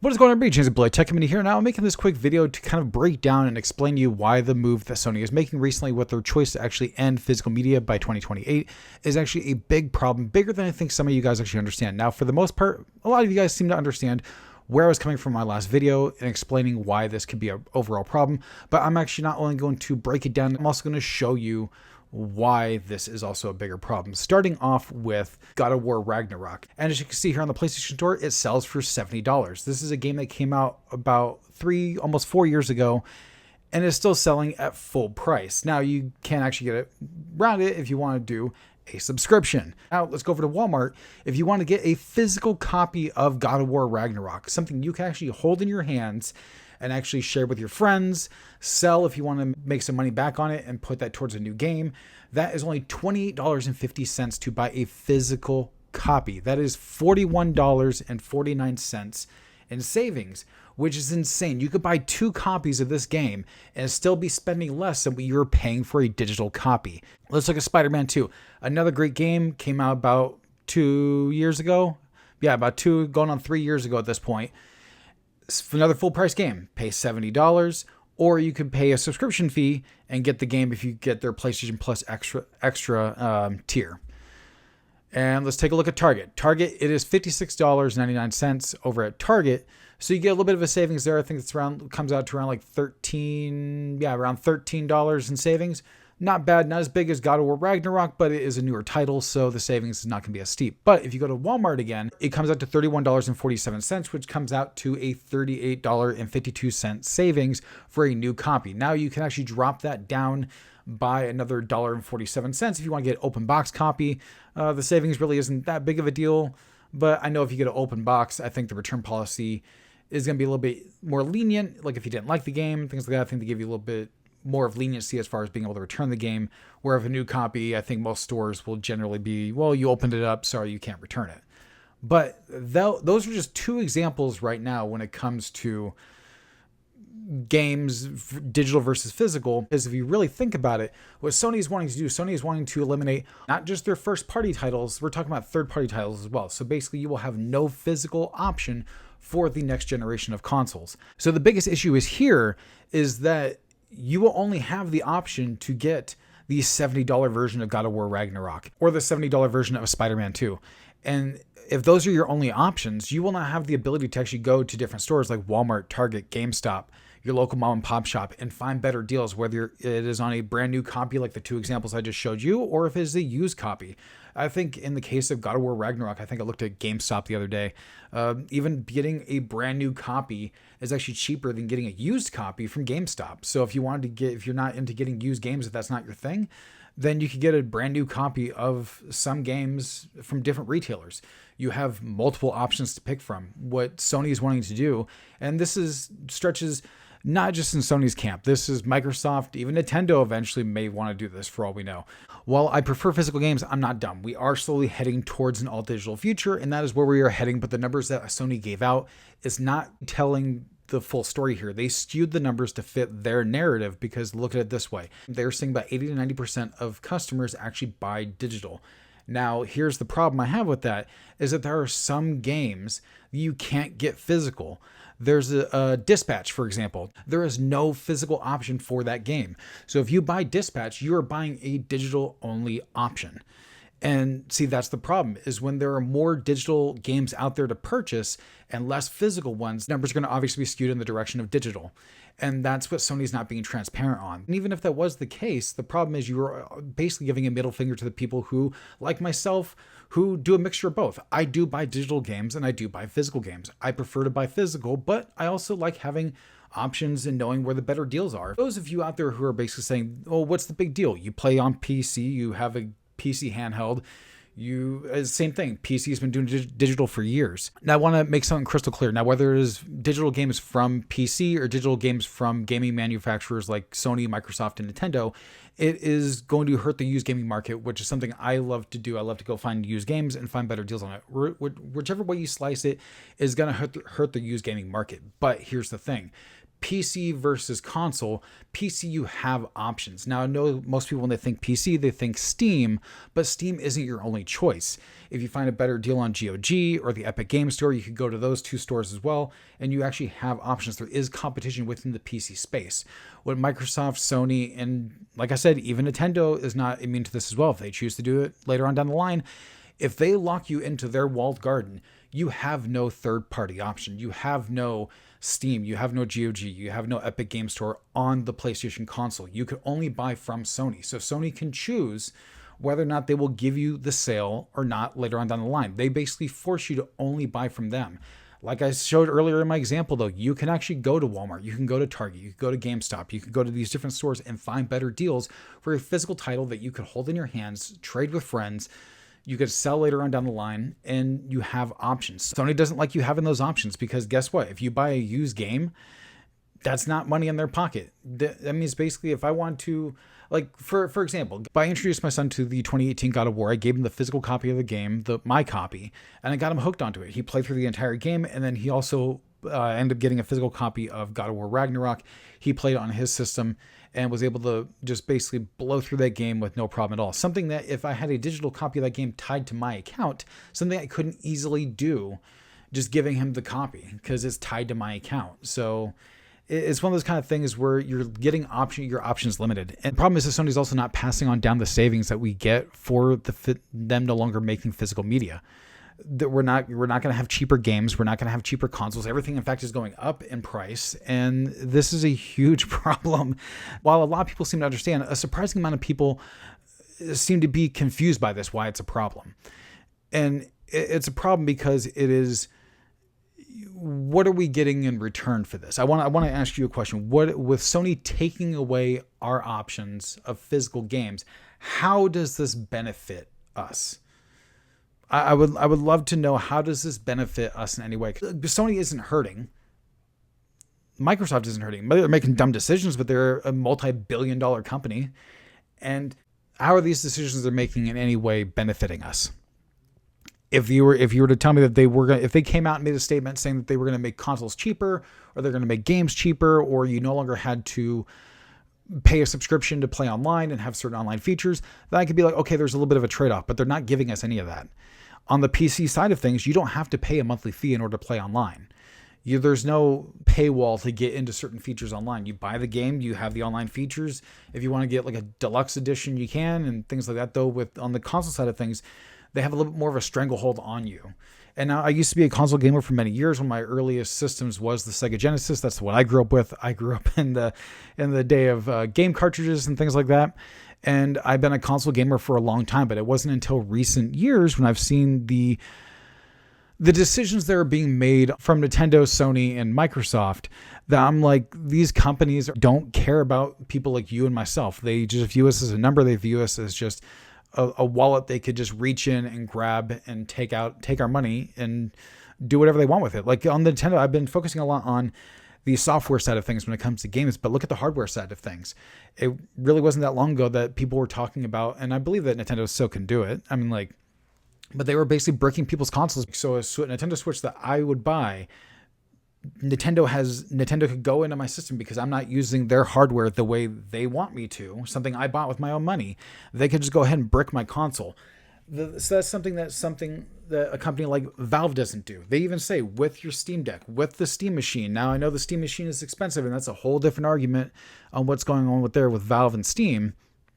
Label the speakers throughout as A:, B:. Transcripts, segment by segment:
A: What is going on, everybody? James Blade Tech Committee here. Now I'm making this quick video to kind of break down and explain to you why the move that Sony is making recently with their choice to actually end physical media by 2028 is actually a big problem, bigger than I think some of you guys actually understand. Now, for the most part, a lot of you guys seem to understand where I was coming from my last video and explaining why this could be an overall problem, but I'm actually not only going to break it down, I'm also going to show you why this is also a bigger problem. Starting off with God of War Ragnarok. And as you can see here on the PlayStation Store, it sells for $70. This is a game that came out about almost 4 years ago, and is still selling at full price. Now, you can actually get it around it if you want to do a subscription. Now, let's go over to Walmart. If you want to get a physical copy of God of War Ragnarok, something you can actually hold in your hands and actually share with your friends, sell if you want to make some money back on it and put that towards a new game, that is only $28.50 to buy a physical copy. That is $41.49 in savings, which is insane. You could buy 2 copies of this game and still be spending less than what you're paying for a digital copy. Let's look at Spider-Man 2. Another great game, came out about 2 years ago. Yeah, about 2, going on 3 years ago at this point. Another full price game, pay $70, or you could pay a subscription fee and get the game if you get their PlayStation Plus extra tier. And let's take a look at Target. Target, it is $56.99 over at Target. So you get a little bit of a savings there. I think it's comes out to around like around $13 in savings. Not bad, not as big as God of War Ragnarok, but it is a newer title, so the savings is not going to be as steep. But if you go to Walmart again, it comes out to $31.47, which comes out to a $38.52 savings for a new copy. Now you can actually drop that down by another $1.47 if you want to get an open box copy. The savings really isn't that big of a deal, but I know if you get an open box, I think the return policy is going to be a little bit more lenient. Like if you didn't like the game, things like that, I think they give you a little bit more of leniency as far as being able to return the game, where if a new copy, I think most stores will generally be, well, you opened it up, sorry, you can't return it. But those are just 2 examples right now when it comes to games, digital versus physical. Because if you really think about it, what Sony is wanting to do, Sony is wanting to eliminate not just their first party titles, we're talking about third party titles as well. So basically you will have no physical option for the next generation of consoles. So the biggest issue is that you will only have the option to get the $70 version of God of War Ragnarok or the $70 version of Spider-Man 2. And if those are your only options, you will not have the ability to actually go to different stores like Walmart, Target, GameStop, your local mom and pop shop, and find better deals, whether it is on a brand new copy like the 2 examples I just showed you, or if it is a used copy. I think in the case of God of War Ragnarok, I think I looked at GameStop the other day. Even getting a brand new copy is actually cheaper than getting a used copy from GameStop. So if you're not into getting used games, if that's not your thing, then you could get a brand new copy of some games from different retailers. You have multiple options to pick from. What Sony is wanting to do, and this stretches not just in Sony's camp. This is Microsoft, even Nintendo eventually may want to do this for all we know. While I prefer physical games, I'm not dumb. We are slowly heading towards an all-digital future, and that is where we are heading. But the numbers that Sony gave out is not telling the full story here. They skewed the numbers to fit their narrative because look at it this way. They're saying about 80 to 90% of customers actually buy digital. Now, here's the problem I have with that is that there are some games you can't get physical. There's a Dispatch, for example. There is no physical option for that game. So if you buy Dispatch, you are buying a digital only option. And see, that's the problem, is when there are more digital games out there to purchase and less physical ones, numbers are going to obviously be skewed in the direction of digital. And that's what Sony's not being transparent on. And even if that was the case, the problem is you are basically giving a middle finger to the people who, like myself, who do a mixture of both. I do buy digital games and I do buy physical games. I prefer to buy physical, but I also like having options and knowing where the better deals are. Those of you out there who are basically saying, oh, what's the big deal? You play on PC, you have a PC handheld, same thing. PC's been doing digital for years. Now I want to make something crystal clear. Now, whether it is digital games from PC or digital games from gaming manufacturers like Sony, Microsoft, and Nintendo, it is going to hurt the used gaming market, which is something I love to do. I love to go find used games and find better deals on it. Whichever way you slice it is going to hurt the used gaming market. But here's the thing. PC versus console, PC, you have options. Now, I know most people, when they think PC, they think Steam, but Steam isn't your only choice. If you find a better deal on GOG or the Epic Game Store, you could go to those two stores as well, and you actually have options. There is competition within the PC space. What Microsoft, Sony, and like I said, even Nintendo is not immune to this as well. If they choose to do it later on down the line, if they lock you into their walled garden, you have no third-party option. You have no Steam, you have no GOG, you have no Epic Game Store on the PlayStation console. You can only buy from Sony. So Sony can choose whether or not they will give you the sale or not later on down the line. They basically force you to only buy from them. Like I showed earlier in my example, though, you can actually go to Walmart, you can go to Target, you can go to GameStop, you can go to these different stores and find better deals for a physical title that you could hold in your hands, trade with friends. You could sell later on down the line, and you have options. Sony doesn't like you having those options because guess what? If you buy a used game, that's not money in their pocket. That means basically if I want to, like for example, I introduced my son to the 2018 God of War. I gave him the physical copy of the game, my copy, and I got him hooked onto it. He played through the entire game, and then he also ended up getting a physical copy of God of War Ragnarok. He played it on his system and was able to just basically blow through that game with no problem at all. Something that if I had a digital copy of that game tied to my account, something I couldn't easily do just giving him the copy because it's tied to my account. So it's one of those kind of things where you're getting your options limited. And the problem is that Sony's also not passing on down the savings that we get for them no longer making physical media. That we're not going to have cheaper games. We're not going to have cheaper consoles. Everything, in fact, is going up in price. And this is a huge problem. While a lot of people seem to understand, a surprising amount of people seem to be confused by this, why it's a problem. And it's a problem because it is, what are we getting in return for this? I want to ask you a question. With Sony taking away our options of physical games, how does this benefit us? I would love to know, how does this benefit us in any way? Sony isn't hurting. Microsoft isn't hurting. They're making dumb decisions, but they're a multi-billion-dollar company. And how are these decisions they're making in any way benefiting us? If you were to tell me that if they came out and made a statement saying that they were going to make consoles cheaper, or they're going to make games cheaper, or you no longer had to pay a subscription to play online and have certain online features, then I could be like, okay, there's a little bit of a trade-off, but they're not giving us any of that. On the PC side of things, you don't have to pay a monthly fee in order to play online. There's no paywall to get into certain features online. You buy the game, you have the online features. If you want to get like a deluxe edition, you can, and things like that. Though on the console side of things, they have a little bit more of a stranglehold on you. And now I used to be a console gamer for many years. One of my earliest systems was the Sega Genesis. That's what I grew up with. I grew up in the day of game cartridges and things like that. And I've been a console gamer for a long time, but it wasn't until recent years when I've seen the decisions that are being made from Nintendo, Sony, and Microsoft that I'm like, these companies don't care about people like you and myself. They just view us as a number. They view us as just a wallet they could just reach in and grab and take our money and do whatever they want with it. Like on the Nintendo, I've been focusing a lot on the software side of things when it comes to games, but look at the hardware side of things. It really wasn't that long ago that people were talking about, and I believe that Nintendo still can do it. I mean, but they were basically breaking people's consoles. So a Nintendo Switch that I would buy, Nintendo could go into my system because I'm not using their hardware the way they want me to, something I bought with my own money. They could just go ahead and brick my console. So that's something that a company like Valve doesn't do. They even say with your Steam Deck, with the Steam Machine. Now I know the Steam Machine is expensive, and that's a whole different argument on what's going on with Valve and Steam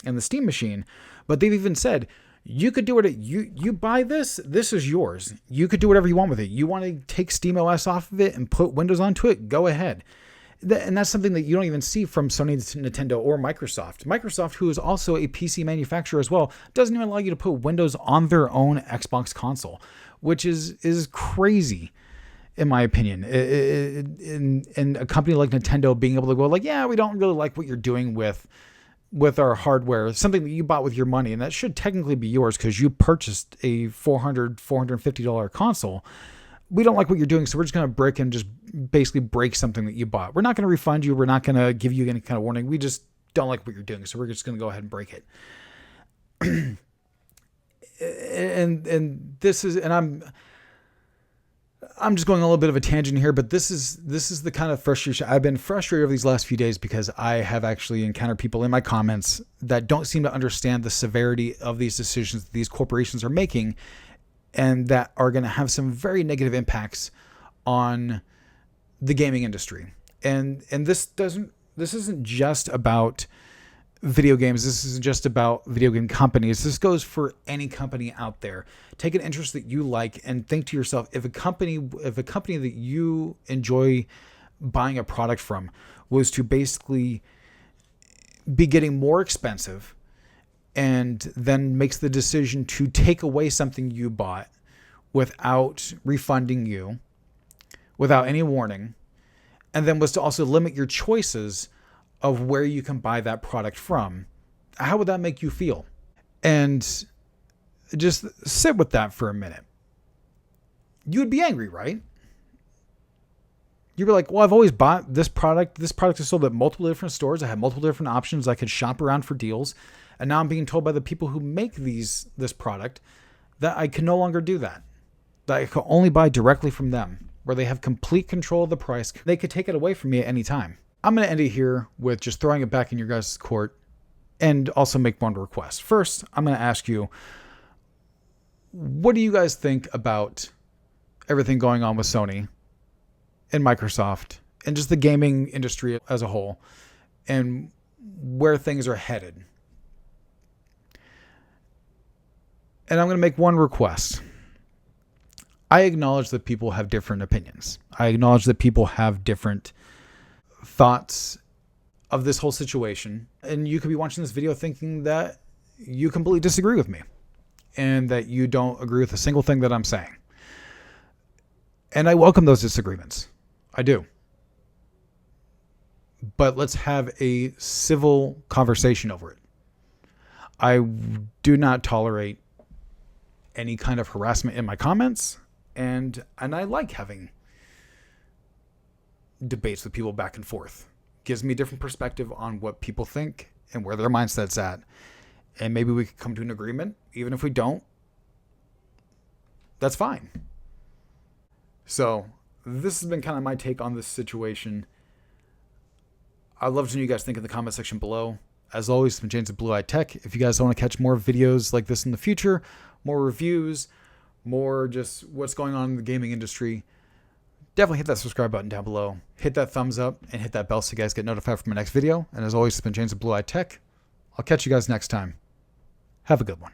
A: and the Steam Machine. But they've even said, you could do it. You buy this is yours. You could do whatever you want with it. You want to take Steam OS off of it and put Windows onto it, go ahead. And that's something that you don't even see from Sony, Nintendo, or Microsoft. Microsoft, who is also a PC manufacturer as well, doesn't even allow you to put Windows on their own Xbox console, which is crazy, in my opinion. And a company like Nintendo being able to go like, yeah, we don't really like what you're doing with our hardware, something that you bought with your money, and that should technically be yours because you purchased a $450 console. We don't like what you're doing, so we're just going to just basically break something that you bought. We're not going to refund you. We're not going to give you any kind of warning. We just don't like what you're doing, so we're just going to go ahead and break it. and this is, and I'm just going a little bit of a tangent here, but this is the kind of frustration. I've been frustrated over these last few days because I have actually encountered people in my comments that don't seem to understand the severity of these decisions that these corporations are making, and that are going to have some very negative impacts on the gaming industry. And this isn't just about video games. This isn't just about video game companies. This goes for any company out there. Take an interest that you like and think to yourself, if a company that you enjoy buying a product from was to basically be getting more expensive and then makes the decision to take away something you bought without refunding you, without any warning, and then was to also limit your choices of where you can buy that product from, how would that make you feel? And just sit with that for a minute. You would be angry, right? You'd be like, well, I've always bought this product. This product is sold at multiple different stores. I have multiple different options. I could shop around for deals. And now I'm being told by the people who make this product that I can no longer do that. That I can only buy directly from them, where they have complete control of the price. They could take it away from me at any time. I'm going to end it here with just throwing it back in your guys' court and also make one request. First, I'm going to ask you, what do you guys think about everything going on with Sony and Microsoft and just the gaming industry as a whole and where things are headed? And I'm going to make one request. I acknowledge that people have different opinions. I acknowledge that people have different thoughts of this whole situation. And you could be watching this video thinking that you completely disagree with me and that you don't agree with a single thing that I'm saying. And I welcome those disagreements. I do. But let's have a civil conversation over it. I do not tolerate any kind of harassment in my comments, and I like having debates with people back and forth. Gives me a different perspective on what people think and where their mindset's at. And maybe we could come to an agreement. Even if we don't, that's fine. So this has been kind of my take on this situation. I'd love to know what you guys think in the comment section below. As always, it's been James at Blue Eye Tech. If you guys want to catch more videos like this in the future, more reviews, more just what's going on in the gaming industry, definitely hit that subscribe button down below. Hit that thumbs up and hit that bell so you guys get notified for my next video. And as always, it's been James at Blue Eye Tech. I'll catch you guys next time. Have a good one.